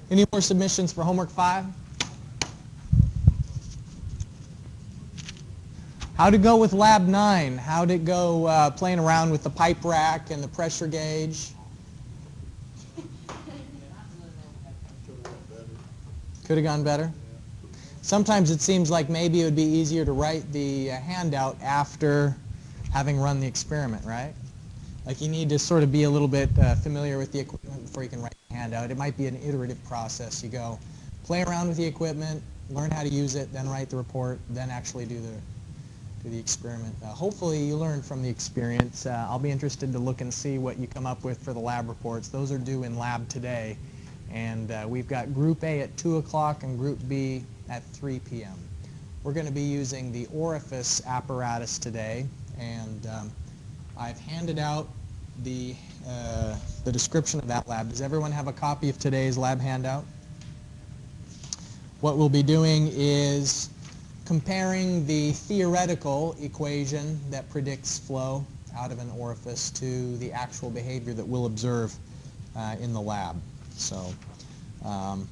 Any more submissions for homework 5? How'd it go with lab 9? How'd it go playing around with the pipe rack and the pressure gauge? Could have gone better? Sometimes it seems like maybe it would be easier to write the handout after having run the experiment, right? Like you need to sort of be a little bit familiar with the equipment before you can write the handout. It might be an iterative process. You go play around with the equipment, learn how to use it, then write the report, then actually do the experiment. Hopefully you learned from the experience. I'll be interested to look and see what you come up with for the lab reports. Those are due in lab today. And we've got Group A at 2 o'clock and Group B at 3 p.m. We're going to be using the orifice apparatus today, and I've handed out the description of that lab. Does everyone have a copy of today's lab handout? What we'll be doing is comparing the theoretical equation that predicts flow out of an orifice to the actual behavior that we'll observe in the lab. So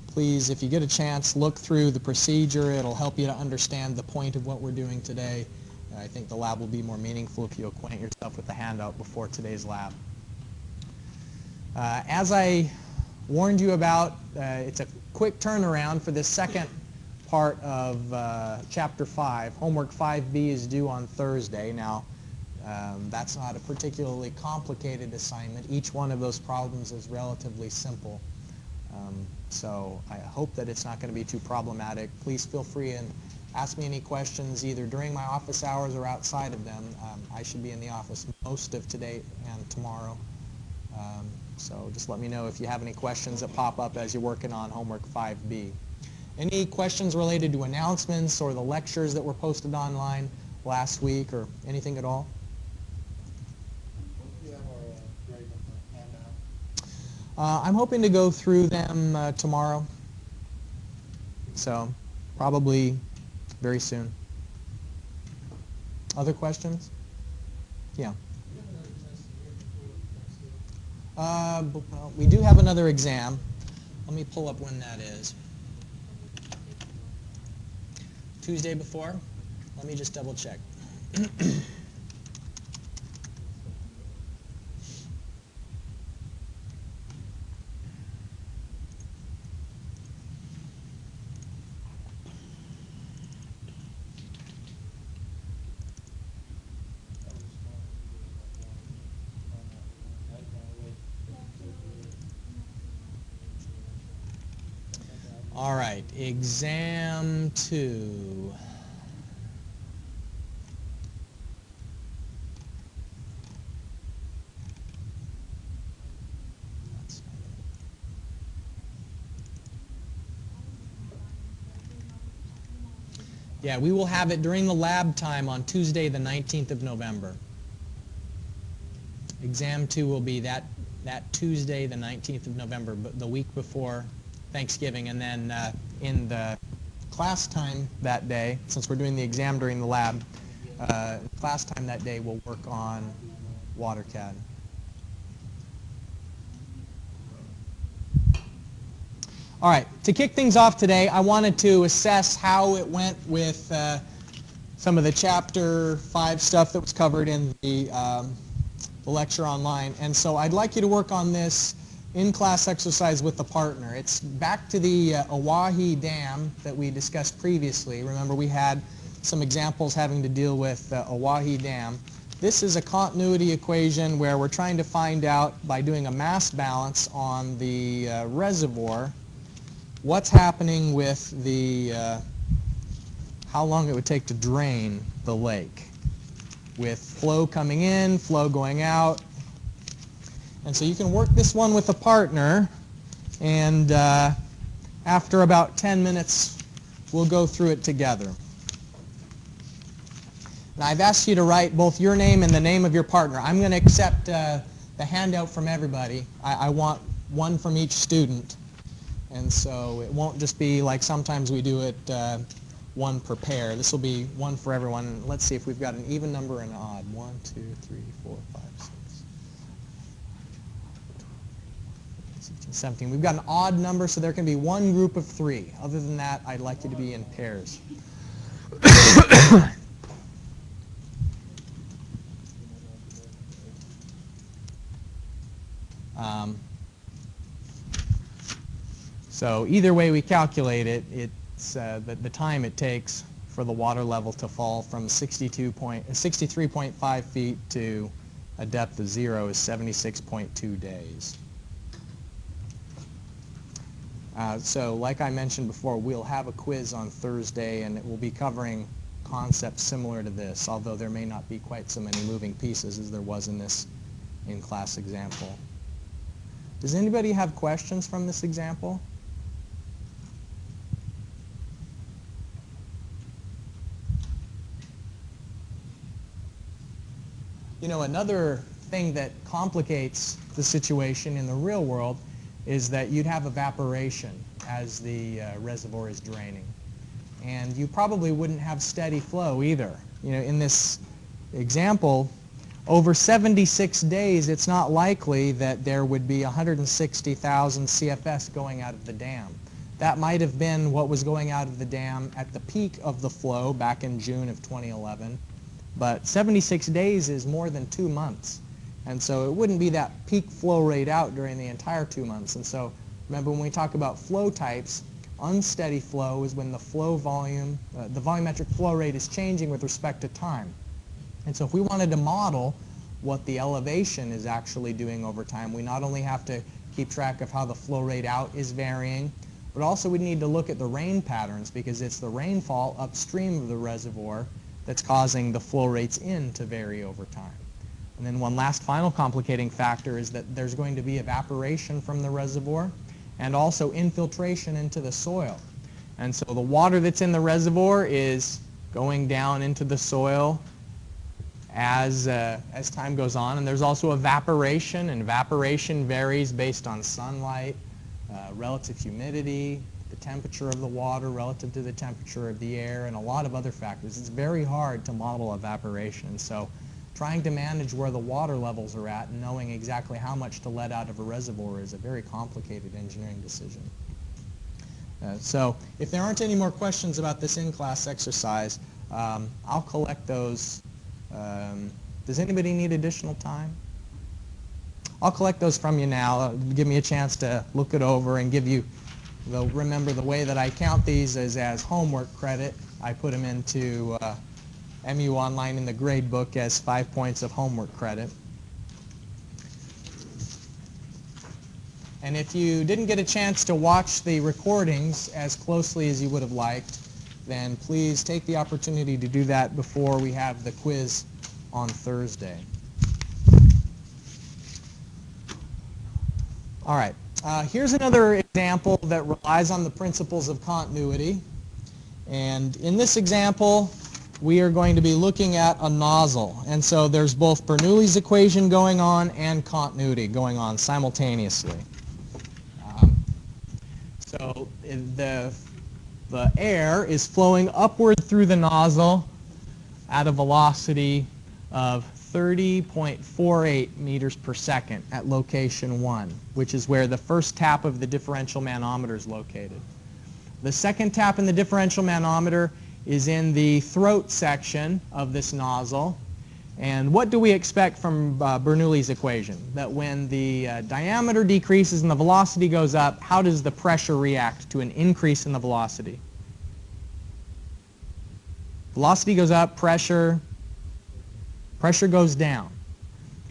please, if you get a chance, look through the procedure. It'll help you to understand the point of what we're doing today. I think the lab will be more meaningful if you acquaint yourself with the handout before today's lab. As I warned you about, it's a quick turnaround for this second part of Chapter 5. Homework 5B is due on Thursday. Now, that's not a particularly complicated assignment. Each one of those problems is relatively simple. So I hope that it's not going to be too problematic. Please feel free and ask me any questions either during my office hours or outside of them. I should be in the office most of today and tomorrow. So just let me know if you have any questions that pop up as you're working on homework 5B. Any questions related to announcements or the lectures that were posted online last week or anything at all? I'm hoping to go through them tomorrow, so probably very soon. Other questions? Yeah. Well, we do have another exam. Let me pull up when that is. Tuesday before? Let me just double check. All right, exam 2. Yeah, we will have it during the lab time on Tuesday, the 19th of November. Exam 2 will be that Tuesday, the 19th of November, but the week before Thanksgiving, and then in the class time that day, since we're doing the exam during the lab, class time that day we'll work on WaterCAD. All right, to kick things off today, I wanted to assess how it went with some of the Chapter 5 stuff that was covered in the lecture online. And so I'd like you to work on this in-class exercise with the partner. It's back to the Oahe Dam that we discussed previously. Remember, we had some examples having to deal with Oahe Dam. This is a continuity equation where we're trying to find out, by doing a mass balance on the reservoir, what's happening with the, how long it would take to drain the lake, with flow coming in, flow going out. And so you can work this one with a partner, and after about 10 minutes, we'll go through it together. Now, I've asked you to write both your name and the name of your partner. I'm going to accept the handout from everybody. I want one from each student. And so it won't just be like sometimes we do it one per pair. This will be one for everyone. Let's see if we've got an even number and an odd. 1, 2, 3, 4, 5, 6. 17. We've got an odd number, so there can be one group of 3. Other than that, I'd like you to be in pairs. So either way we calculate it, it's the time it takes for the water level to fall from 63.5 feet to a depth of 0 is 76.2 days. So like I mentioned before, we'll have a quiz on Thursday, and it will be covering concepts similar to this, although there may not be quite so many moving pieces as there was in this in-class example. Does anybody have questions from this example? You know, another thing that complicates the situation in the real world is that you'd have evaporation as the reservoir is draining. And you probably wouldn't have steady flow either. You know, in this example, over 76 days, it's not likely that there would be 160,000 CFS going out of the dam. That might have been what was going out of the dam at the peak of the flow back in June of 2011. But 76 days is more than 2 months. And so it wouldn't be that peak flow rate out during the entire 2 months. And so remember, when we talk about flow types, unsteady flow is when the flow volume, the volumetric flow rate is changing with respect to time. And so if we wanted to model what the elevation is actually doing over time, we not only have to keep track of how the flow rate out is varying, but also we need to look at the rain patterns, because it's the rainfall upstream of the reservoir that's causing the flow rates in to vary over time. And then one last final complicating factor is that there's going to be evaporation from the reservoir and also infiltration into the soil. And so the water that's in the reservoir is going down into the soil as time goes on. And there's also evaporation, and evaporation varies based on sunlight, relative humidity, the temperature of the water relative to the temperature of the air, and a lot of other factors. It's very hard to model evaporation. So trying to manage where the water levels are at and knowing exactly how much to let out of a reservoir is a very complicated engineering decision. So if there aren't any more questions about this in-class exercise, I'll collect those. Does anybody need additional time? I'll collect those from you now. Give me a chance to look it over and give you, remember the way that I count these is as homework credit. I put them into MU Online in the grade book as 5 points of homework credit. And if you didn't get a chance to watch the recordings as closely as you would have liked, then please take the opportunity to do that before we have the quiz on Thursday. All right, here's another example that relies on the principles of continuity. And in this example, we are going to be looking at a nozzle. And so there's both Bernoulli's equation going on and continuity going on simultaneously. So the air is flowing upward through the nozzle at a velocity of 30.48 meters per second at location 1, which is where the first tap of the differential manometer is located. The second tap in the differential manometer is in the throat section of this nozzle. And what do we expect from Bernoulli's equation? That when the diameter decreases and the velocity goes up, how does the pressure react to an increase in the velocity? Velocity goes up, pressure goes down.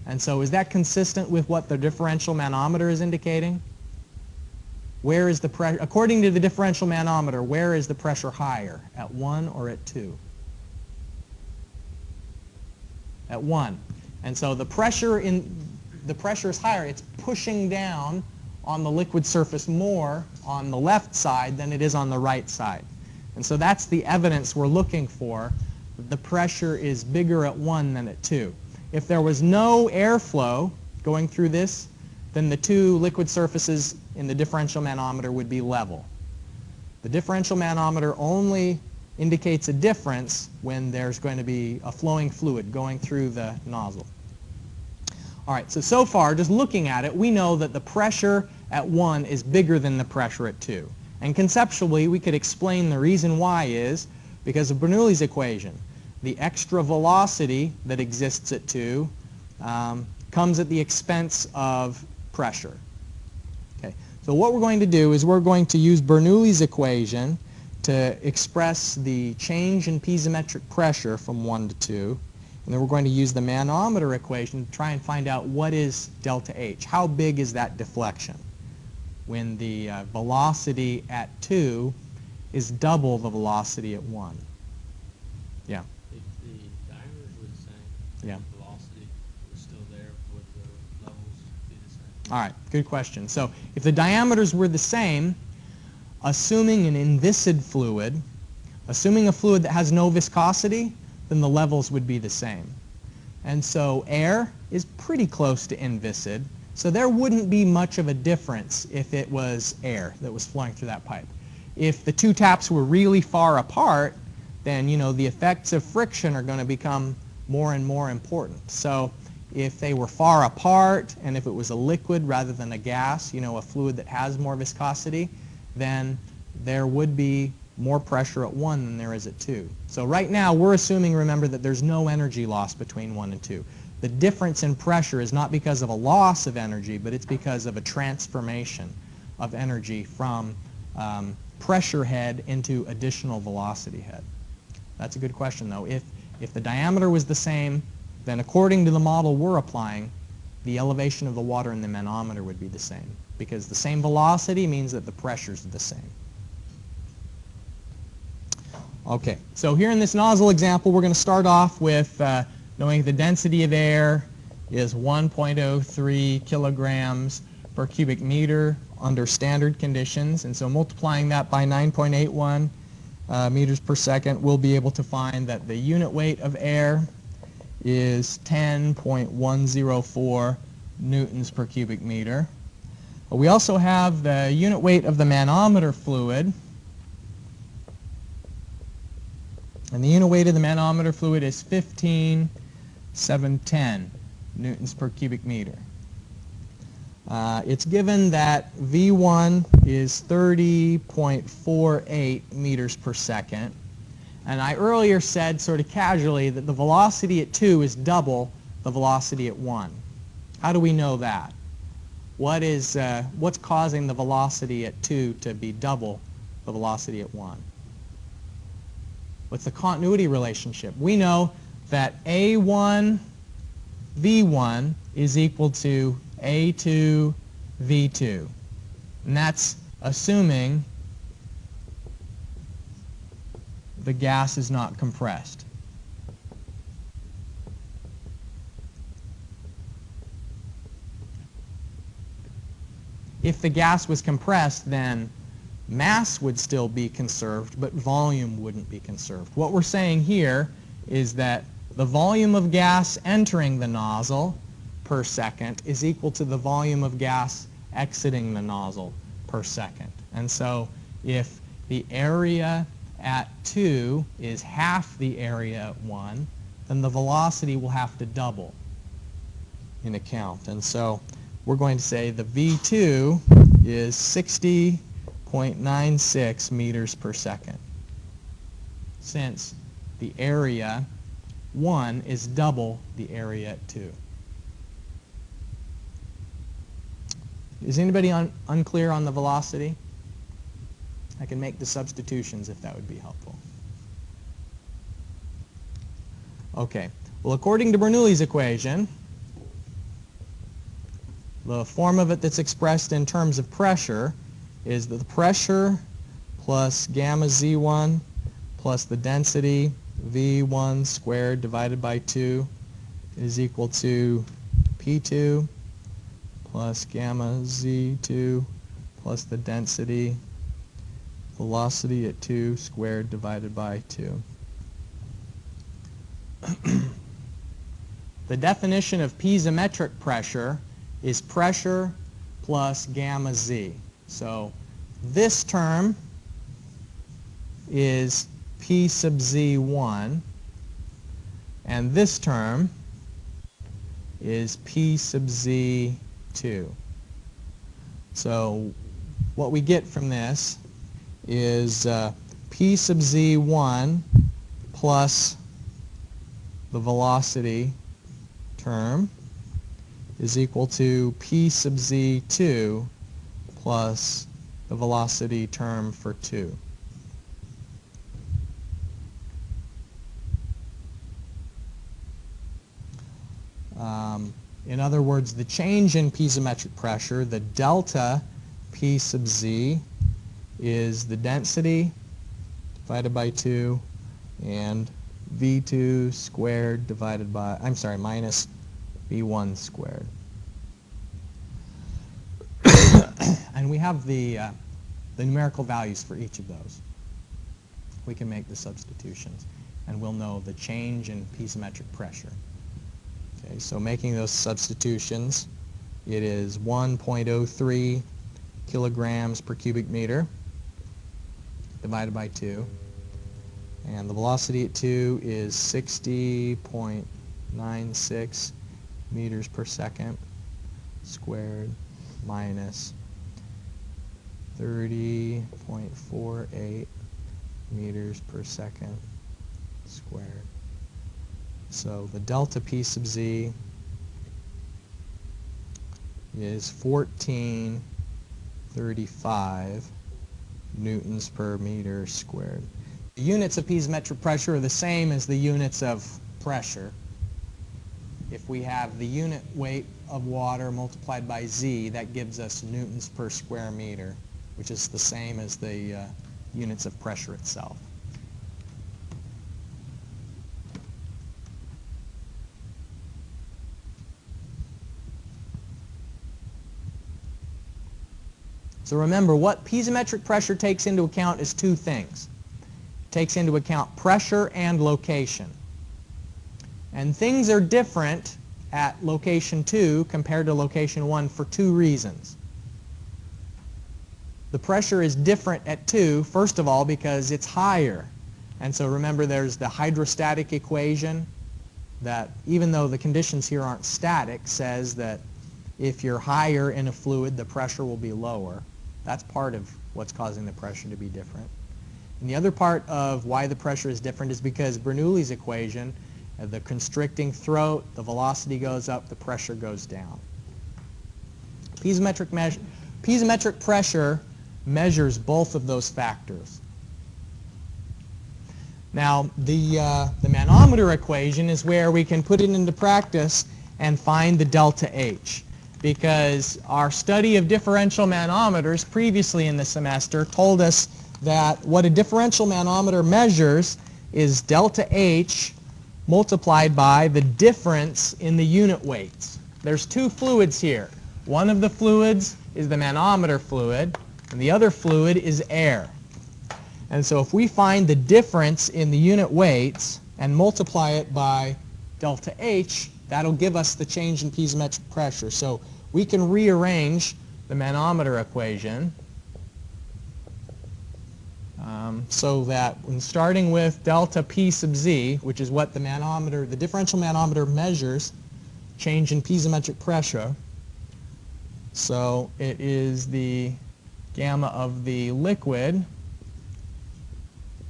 And so is that consistent with what the differential manometer is indicating? Where is the pressure, according to the differential manometer, where is the pressure higher, at 1 or at 2? At 1. And so the pressure is higher. It's pushing down on the liquid surface more on the left side than it is on the right side. And so that's the evidence we're looking for. The pressure is bigger at 1 than at 2. If there was no airflow going through this, then the two liquid surfaces in the differential manometer would be level. The differential manometer only indicates a difference when there's going to be a flowing fluid going through the nozzle. All right, so far, just looking at it, we know that the pressure at 1 is bigger than the pressure at 2. And conceptually, we could explain the reason why is because of Bernoulli's equation. The extra velocity that exists at 2 comes at the expense of pressure. Okay. So what we're going to do is we're going to use Bernoulli's equation to express the change in piezometric pressure from 1 to 2. And then we're going to use the manometer equation to try and find out what is delta H. How big is that deflection when the velocity at 2 is double the velocity at 1? Yeah? If the diameters were the same, Yeah. the velocity was still there, would the levels be the same? All right, good question. So if the diameters were the same, assuming an inviscid fluid, assuming a fluid that has no viscosity, then the levels would be the same. And so air is pretty close to inviscid, so there wouldn't be much of a difference if it was air that was flowing through that pipe. If the two taps were really far apart, then the effects of friction are going to become more and more important. So if they were far apart and if it was a liquid rather than a gas, a fluid that has more viscosity, then there would be more pressure at 1 than there is at 2. So right now we're assuming, remember, that there's no energy loss between 1 and 2. The difference in pressure is not because of a loss of energy, but it's because of a transformation of energy from pressure head into additional velocity head. That's a good question, though. If the diameter was the same, then according to the model we're applying, the elevation of the water in the manometer would be the same, because the same velocity means that the pressures are the same. Okay, so here in this nozzle example, we're going to start off with knowing the density of air is 1.03 kilograms per cubic meter under standard conditions. And so multiplying that by 9.81 meters per second, we'll be able to find that the unit weight of air is 10.104 newtons per cubic meter. We also have the unit weight of the manometer fluid. And the unit weight of the manometer fluid is 15,710 newtons per cubic meter. It's given that V1 is 30.48 meters per second. And I earlier said sort of casually that the velocity at 2 is double the velocity at 1. How do we know that? What's causing the velocity at 2 to be double the velocity at 1? What's the continuity relationship? We know that A1 V1 is equal to A2 V2. And that's assuming the gas is not compressed. If the gas was compressed, then mass would still be conserved, but volume wouldn't be conserved. What we're saying here is that the volume of gas entering the nozzle per second is equal to the volume of gas exiting the nozzle per second. And so if the area at 2 is half the area at 1, then the velocity will have to double in account. And so we're going to say the V2 is 60.96 meters per second, since the area 1 is double the area at 2. Is anybody unclear on the velocity? I can make the substitutions if that would be helpful. Okay. Well, according to Bernoulli's equation, the form of it that's expressed in terms of pressure is that the pressure plus gamma Z1 plus the density V1 squared divided by 2 is equal to P2 plus gamma Z2 plus the density velocity at 2 squared divided by 2. The definition of piezometric pressure is pressure plus gamma Z. So this term is P sub Z1, and this term is P sub Z2. So what we get from this is P sub z1 plus the velocity term is equal to P sub z2 plus the velocity term for 2. In other words, the change in piezometric pressure, the delta P sub z, is the density divided by 2 and V2 squared divided by, minus V1 squared. And we have the numerical values for each of those. We can make the substitutions, and we'll know the change in piezometric pressure. Okay, so making those substitutions, it is 1.03 kilograms per cubic meter divided by 2. And the velocity at 2 is 60.96 meters per second squared minus 30.48 meters per second squared. So the delta P sub z is 1435 newtons per meter squared. The units of piezometric pressure are the same as the units of pressure. If we have the unit weight of water multiplied by z, that gives us newtons per square meter, which is the same as the units of pressure itself. So remember, what piezometric pressure takes into account is two things. It takes into account pressure and location. And things are different at location 2 compared to location 1 for two reasons. The pressure is different at 2, first of all, because it's higher. And so remember, there's the hydrostatic equation that, even though the conditions here aren't static, says that if you're higher in a fluid, the pressure will be lower. That's part of what's causing the pressure to be different. And the other part of why the pressure is different is because Bernoulli's equation, the constricting throat, the velocity goes up, the pressure goes down. Piezometric pressure measures both of those factors. Now, the manometer equation is where we can put it into practice and find the delta H, because our study of differential manometers previously in the semester told us that what a differential manometer measures is delta H multiplied by the difference in the unit weights. There's two fluids here. One of the fluids is the manometer fluid, and the other fluid is air. And so if we find the difference in the unit weights and multiply it by delta H, that'll give us the change in piezometric pressure. So we can rearrange the manometer equation so that when starting with delta P sub z, which is what the differential manometer measures, change in piezometric pressure. So it is the gamma of the liquid,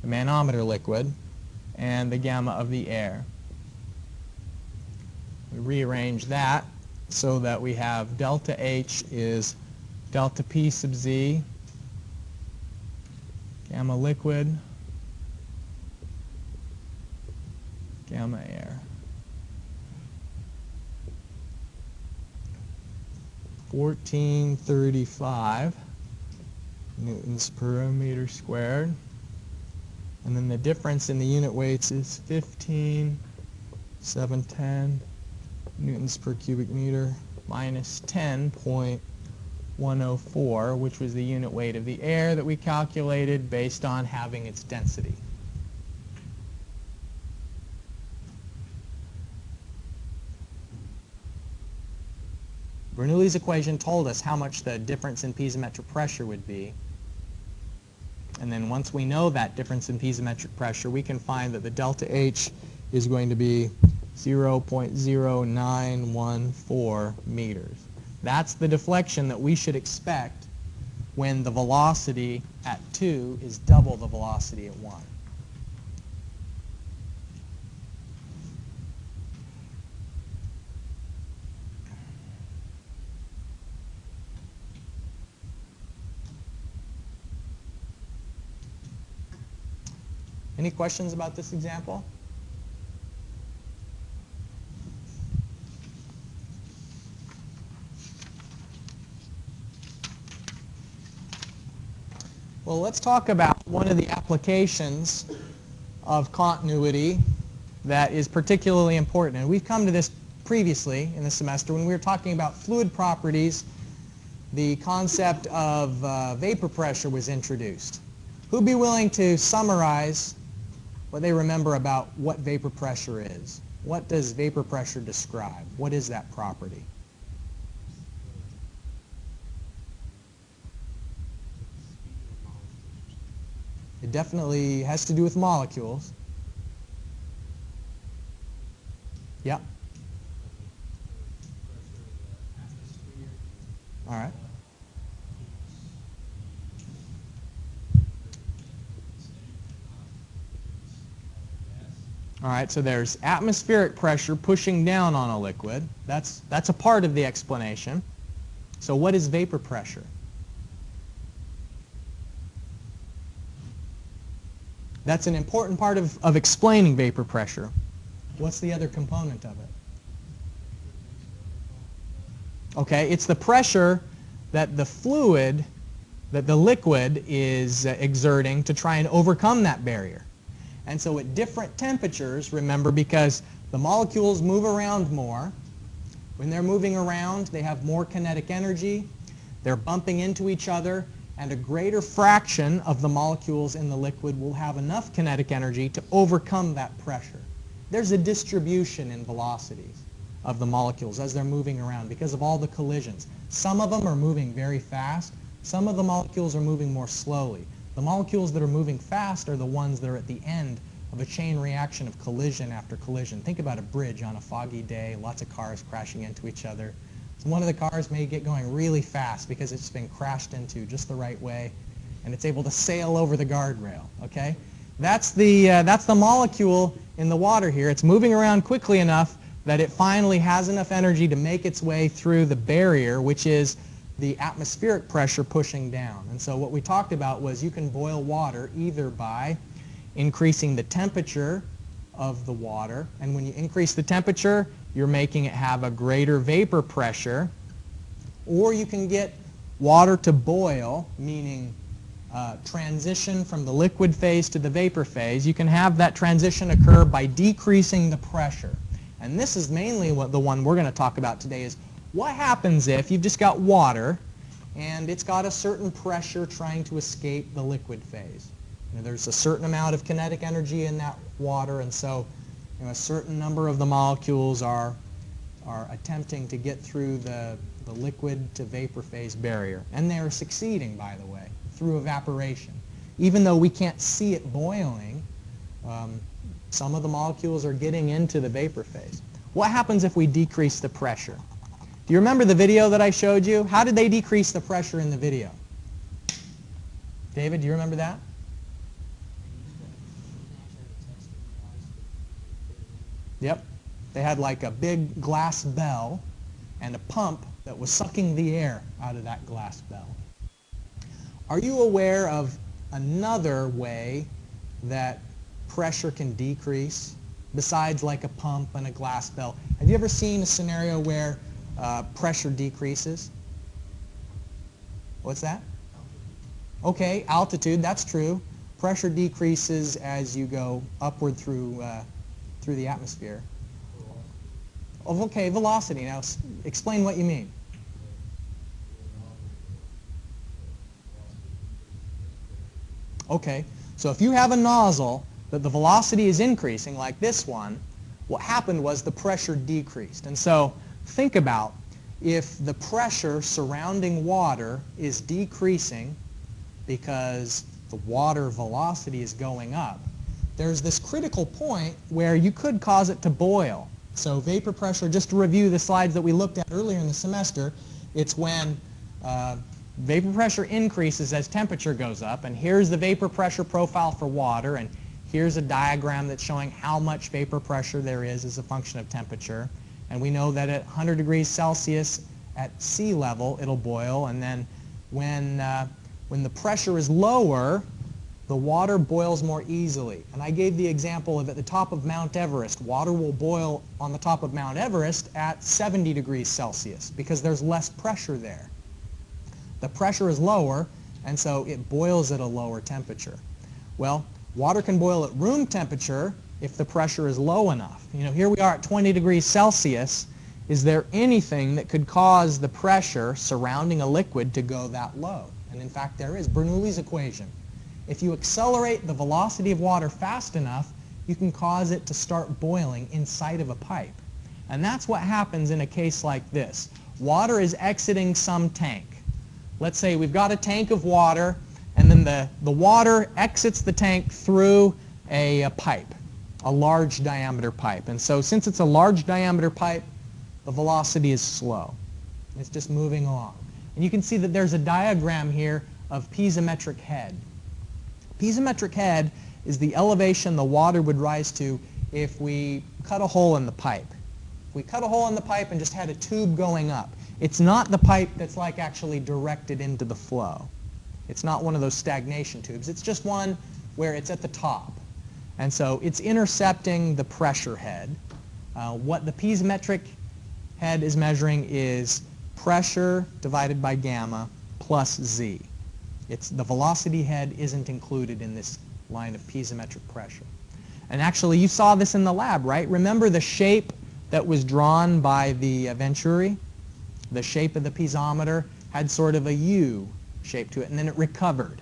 the manometer liquid, and the gamma of the air. We rearrange that so that we have delta H is delta P sub z, gamma liquid, gamma air. 1435 newtons per meter squared. And then the difference in the unit weights is 15,710 newtons per cubic meter minus 10.104, which was the unit weight of the air that we calculated based on having its density. Bernoulli's equation told us how much the difference in piezometric pressure would be. And then once we know that difference in piezometric pressure, we can find that the delta H is going to be 0.0914 meters. That's the deflection that we should expect when the velocity at 2 is double the velocity at 1. Any questions about this example? Well, let's talk about one of the applications of continuity that is particularly important. And we've come to this previously in the semester when we were talking about fluid properties. The concept of vapor pressure was introduced. Who'd be willing to summarize what they remember about what vapor pressure is? What does vapor pressure describe? What is that property? It definitely has to do with molecules. Yep. All right. All right, so there's atmospheric pressure pushing down on a liquid. That's a part of the explanation. So what is vapor pressure? That's an important part of explaining vapor pressure. What's the other component of it? Okay, it's the pressure that the fluid, that the liquid is exerting to try and overcome that barrier. And so at different temperatures, remember, because the molecules move around more, when they're moving around, they have more kinetic energy, they're bumping into each other, and a greater fraction of the molecules in the liquid will have enough kinetic energy to overcome that pressure. There's a distribution in velocities of the molecules as they're moving around because of all the collisions. Some of them are moving very fast. Some of the molecules are moving more slowly. The molecules that are moving fast are the ones that are at the end of a chain reaction of collision after collision. Think about a bridge on a foggy day, lots of cars crashing into each other. So one of the cars may get going really fast because it's been crashed into just the right way, and it's able to sail over the guardrail, okay? That's the molecule in the water here. It's moving around quickly enough that it finally has enough energy to make its way through the barrier, which is the atmospheric pressure pushing down. And so what we talked about was you can boil water either by increasing the temperature of the water, and when you increase the temperature, you're making it have a greater vapor pressure, or you can get water to boil, meaning transition from the liquid phase to the vapor phase. You can have that transition occur by decreasing the pressure. And this is mainly what the one we're going to talk about today is what happens if you've just got water and it's got a certain pressure trying to escape the liquid phase. You know, there's a certain amount of kinetic energy in that water, and so a certain number of the molecules are attempting to get through the liquid to vapor phase barrier. And they're succeeding, by the way, through evaporation. Even though we can't see it boiling, some of the molecules are getting into the vapor phase. What happens if we decrease the pressure? Do you remember the video that I showed you? How did they decrease the pressure in the video? David, do you remember that? Yep. They had like a big glass bell and a pump that was sucking the air out of that glass bell. Are you aware of another way that pressure can decrease besides like a pump and a glass bell? Have you ever seen a scenario where pressure decreases? What's that? Okay, altitude, that's true. Pressure decreases as you go upward through the atmosphere. Oh, okay, velocity. Now explain what you mean. Okay, so if you have a nozzle that the velocity is increasing like this one, what happened was the pressure decreased. And so think about if the pressure surrounding water is decreasing because the water velocity is going up, there's this critical point where you could cause it to boil. So vapor pressure, just to review the slides that we looked at earlier in the semester, It's when vapor pressure increases as temperature goes up, and here's the vapor pressure profile for water, and here's a diagram that's showing how much vapor pressure there is as a function of temperature. And we know that at 100 degrees Celsius at sea level, it'll boil, and then when the pressure is lower, the water boils more easily. And I gave the example of at the top of Mount Everest, water will boil on the top of Mount Everest at 70 degrees Celsius because there's less pressure there. The pressure is lower, and so it boils at a lower temperature. Well, water can boil at room temperature if the pressure is low enough. You know, here we are at 20 degrees Celsius. Is there anything that could cause the pressure surrounding a liquid to go that low? And in fact, there is. Bernoulli's equation. If you accelerate the velocity of water fast enough, you can cause it to start boiling inside of a pipe. And that's what happens in a case like this. Water is exiting some tank. Let's say we've got a tank of water, and then the water exits the tank through a pipe, a large diameter pipe. And so since it's a large diameter pipe, the velocity is slow. It's just moving along. And you can see that there's a diagram here of piezometric head. Piezometric head is the elevation the water would rise to if we cut a hole in the pipe. If we cut a hole in the pipe and just had a tube going up, it's not the pipe that's like actually directed into the flow. It's not one of those stagnation tubes. It's just one where it's at the top. And so it's intercepting the pressure head. What the piezometric head is measuring is pressure divided by gamma plus z. The velocity head isn't included in this line of piezometric pressure. And actually, you saw this in the lab, right? Remember the shape that was drawn by the Venturi? The shape of the piezometer had sort of a U shape to it, and then it recovered.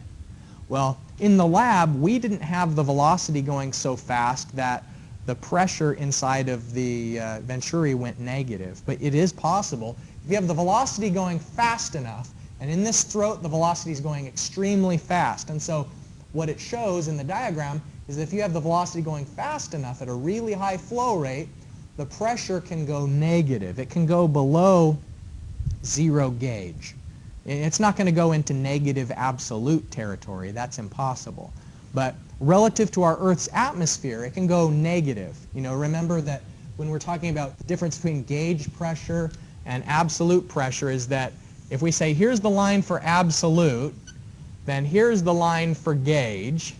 Well, in the lab, we didn't have the velocity going so fast that the pressure inside of the Venturi went negative. But it is possible. If you have the velocity going fast enough, and in this throat, the velocity is going extremely fast. And so what it shows in the diagram is that if you have the velocity going fast enough at a really high flow rate, the pressure can go negative. It can go below 0 gauge. It's not going to go into negative absolute territory. That's impossible. But relative to our Earth's atmosphere, it can go negative. You know, remember that when we're talking about the difference between gauge pressure and absolute pressure is that if we say here's the line for absolute, then here's the line for gauge.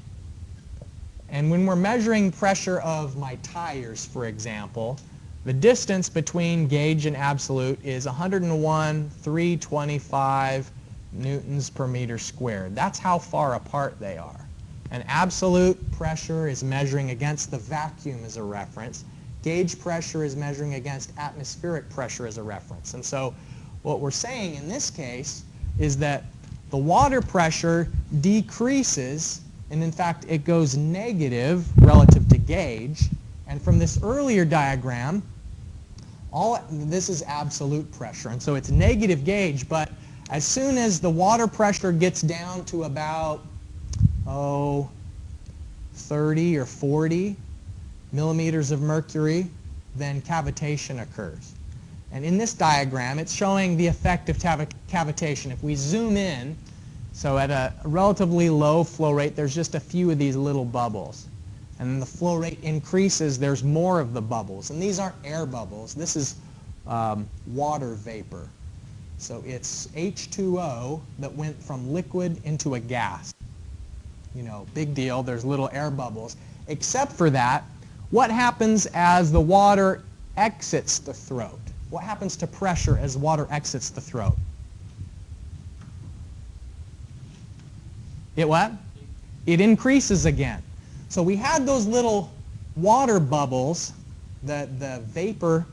And when we're measuring pressure of my tires, for example, the distance between gauge and absolute is 101,325 newtons per meter squared. That's how far apart they are. And absolute pressure is measuring against the vacuum as a reference. Gauge pressure is measuring against atmospheric pressure as a reference. And so what we're saying in this case is that the water pressure decreases, and in fact it goes negative relative to gauge. And from this earlier diagram, this is absolute pressure, and so it's negative gauge, but as soon as the water pressure gets down to about 30 or 40 millimeters of mercury, then cavitation occurs. And in this diagram, it's showing the effect of cavitation. If we zoom in, so at a relatively low flow rate, there's just a few of these little bubbles. And then the flow rate increases, there's more of the bubbles. And these aren't air bubbles. This is water vapor. So it's H2O that went from liquid into a gas. You know, big deal. There's little air bubbles. Except for that, what happens as the water exits the throat? What happens to pressure as water exits the throat? It what? It increases again. So we had those little water bubbles, the vapor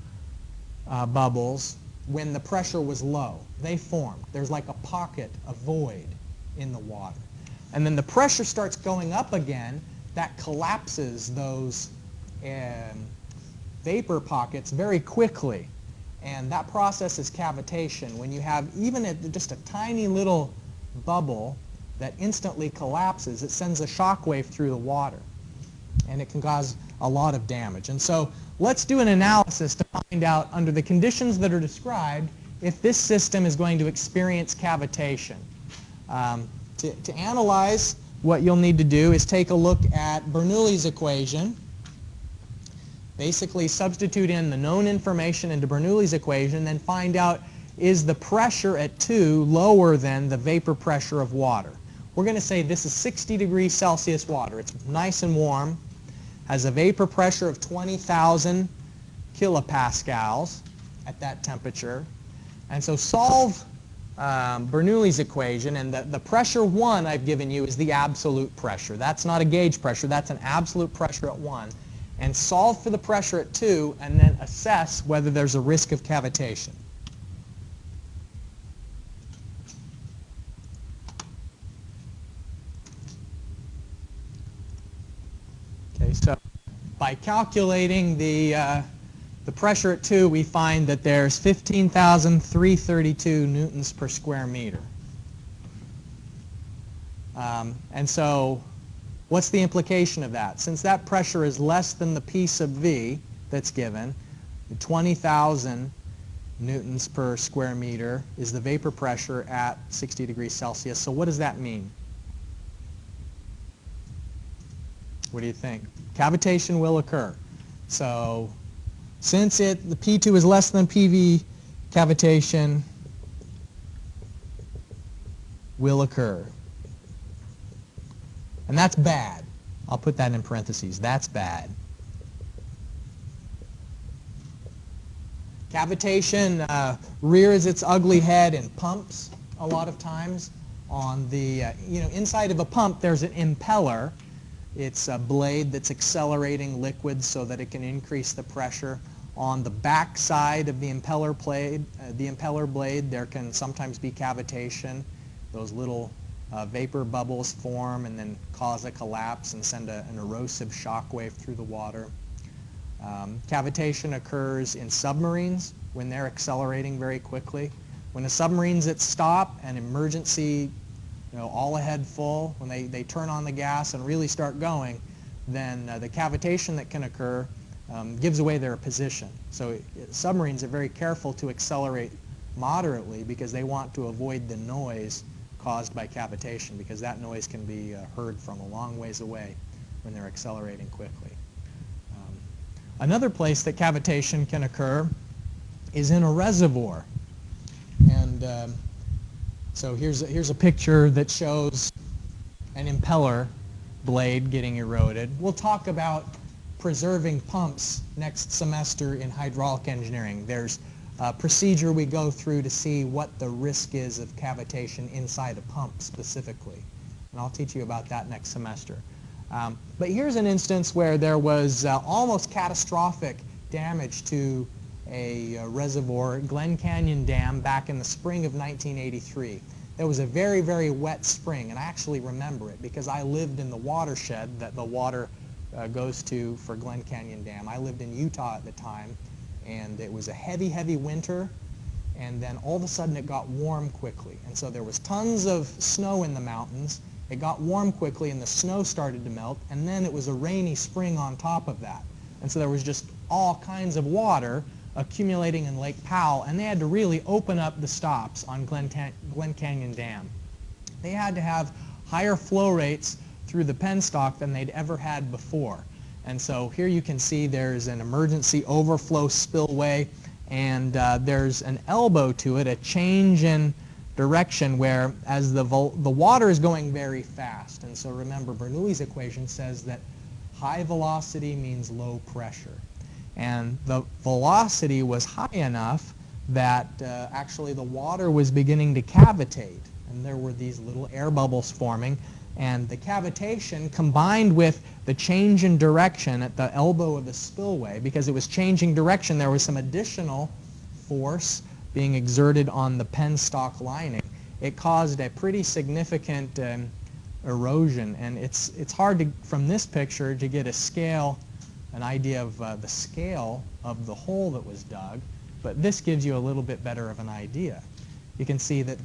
bubbles, when the pressure was low. They formed. There's like a pocket, a void in the water. And then the pressure starts going up again. That collapses those vapor pockets very quickly. And that process is cavitation. When you have even just a tiny little bubble that instantly collapses, it sends a shock wave through the water. And it can cause a lot of damage. And so let's do an analysis to find out, under the conditions that are described, if this system is going to experience cavitation. To analyze, what you'll need to do is take a look at Bernoulli's equation. Basically substitute in the known information into Bernoulli's equation, then find out, is the pressure at 2 lower than the vapor pressure of water? We're going to say this is 60 degrees Celsius water. It's nice and warm, has a vapor pressure of 20,000 kilopascals at that temperature. And so solve Bernoulli's equation, and the pressure 1 I've given you is the absolute pressure. That's not a gauge pressure, that's an absolute pressure at 1. And solve for the pressure at 2, and then assess whether there's a risk of cavitation. Okay, so by calculating the pressure at 2, we find that there's 15,332 newtons per square meter. And so what's the implication of that? Since that pressure is less than the P sub V that's given, 20,000 newtons per square meter is the vapor pressure at 60 degrees Celsius. So what does that mean? What do you think? Cavitation will occur. So since the P2 is less than PV, cavitation will occur. And that's bad. I'll put that in parentheses. That's bad. Cavitation rears its ugly head in pumps a lot of times. On the, inside of a pump there's an impeller. It's a blade that's accelerating liquids so that it can increase the pressure. On the back side of the impeller blade, there can sometimes be cavitation. Those little vapor bubbles form and then cause a collapse and send an erosive shock wave through the water. Cavitation occurs in submarines when they're accelerating very quickly. When the submarine's at stop, an emergency, all ahead full, when they turn on the gas and really start going, then the cavitation that can occur gives away their position. So submarines are very careful to accelerate moderately because they want to avoid the noise caused by cavitation, because that noise can be heard from a long ways away when they're accelerating quickly. Another place that cavitation can occur is in a reservoir. And so here's a picture that shows an impeller blade getting eroded. We'll talk about preserving pumps next semester in hydraulic engineering. There's a procedure we go through to see what the risk is of cavitation inside a pump specifically. And I'll teach you about that next semester. But here's an instance where there was almost catastrophic damage to a reservoir, Glen Canyon Dam, back in the spring of 1983. There was a very, very wet spring, and I actually remember it because I lived in the watershed that the water goes to for Glen Canyon Dam. I lived in Utah at the time, and it was a heavy, heavy winter, and then all of a sudden it got warm quickly. And so there was tons of snow in the mountains. It got warm quickly, and the snow started to melt, and then it was a rainy spring on top of that. And so there was just all kinds of water accumulating in Lake Powell, and they had to really open up the stops on Glen Canyon Dam. They had to have higher flow rates through the penstock than they'd ever had before. And so here you can see there's an emergency overflow spillway, and there's an elbow to it, a change in direction where as the water is going very fast. And so remember, Bernoulli's equation says that high velocity means low pressure. And the velocity was high enough that actually the water was beginning to cavitate. And there were these little air bubbles forming. And the cavitation combined with the change in direction at the elbow of the spillway, because it was changing direction, there was some additional force being exerted on the penstock lining. It caused a pretty significant erosion. And it's hard to, from this picture, to get a scale, an idea of the scale of the hole that was dug, but this gives you a little bit better of an idea. You can see that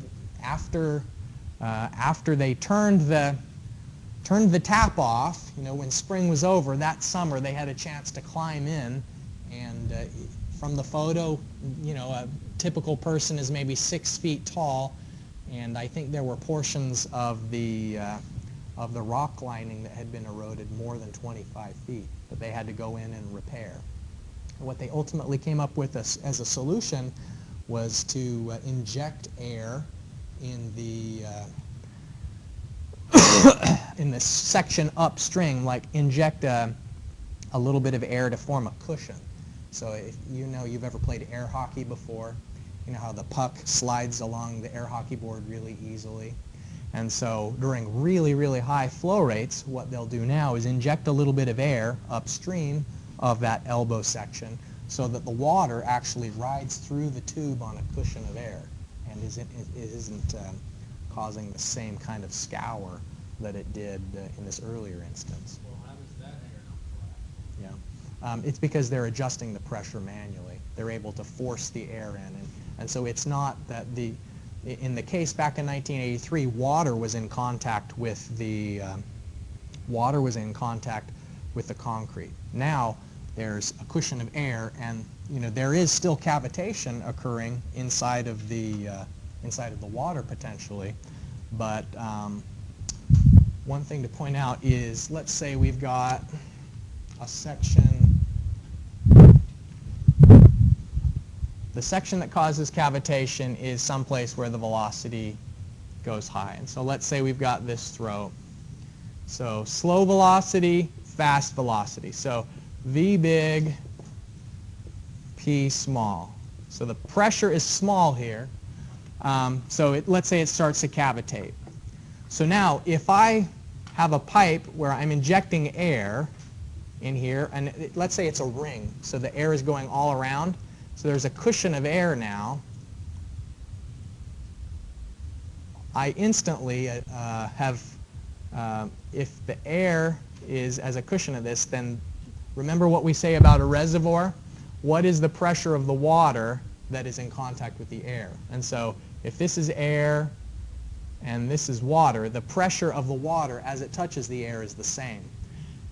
after they turned the tap off, when spring was over, that summer they had a chance to climb in and from the photo, you know, a typical person is maybe 6 feet tall, and I think there were portions of the rock lining that had been eroded more than 25 feet that they had to go in and repair. And what they ultimately came up with as a solution was to inject air in the in this section upstream, like inject a little bit of air to form a cushion. So if you know you've ever played air hockey before, you know how the puck slides along the air hockey board really easily. And so during really, really high flow rates, what they'll do now is inject a little bit of air upstream of that elbow section so that the water actually rides through the tube on a cushion of air and isn't causing the same kind of scour that it did in this earlier instance. Well, how does that air not fly? Yeah. It's because they're adjusting the pressure manually. They're able to force the air in. And so it's not that in the case back in 1983, water was in contact with the concrete. Now there's a cushion of air, and you know there is still cavitation occurring inside of the water potentially. But one thing to point out is, let's say we've got a section. The section that causes cavitation is someplace where the velocity goes high. And so let's say we've got this throat. So slow velocity, fast velocity. So V big, P small. So the pressure is small here. Let's say it starts to cavitate. So now if I have a pipe where I'm injecting air in here, and let's say it's a ring, so the air is going all around. So there's a cushion of air now. I instantly if the air is as a cushion of this, then remember what we say about a reservoir? What is the pressure of the water that is in contact with the air? And so if this is air and this is water, the pressure of the water as it touches the air is the same.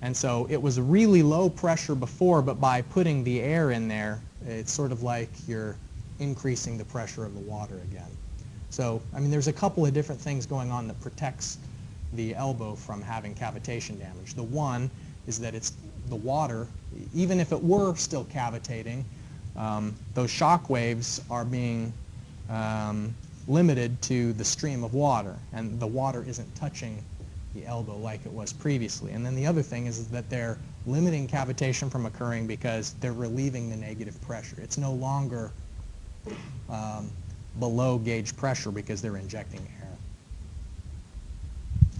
And so it was really low pressure before, but by putting the air in there, it's sort of like you're increasing the pressure of the water again. So, I mean, there's a couple of different things going on that protects the elbow from having cavitation damage. The one is that it's the water, even if it were still cavitating, those shock waves are being limited to the stream of water, and the water isn't touching the elbow like it was previously. And then the other thing is that they're limiting cavitation from occurring because they're relieving the negative pressure. It's no longer below gauge pressure because they're injecting air.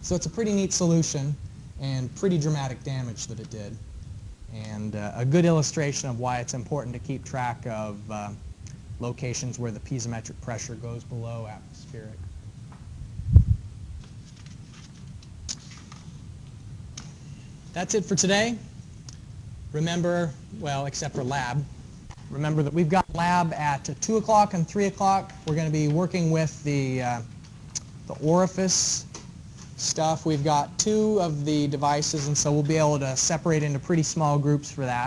So it's a pretty neat solution and pretty dramatic damage that it did, and a good illustration of why it's important to keep track of locations where the piezometric pressure goes below atmospheric. That's it for today. Remember, well, except for lab, remember that we've got lab at 2 o'clock and 3 o'clock. We're going to be working with the orifice stuff. We've got 2 of the devices, and so we'll be able to separate into pretty small groups for that.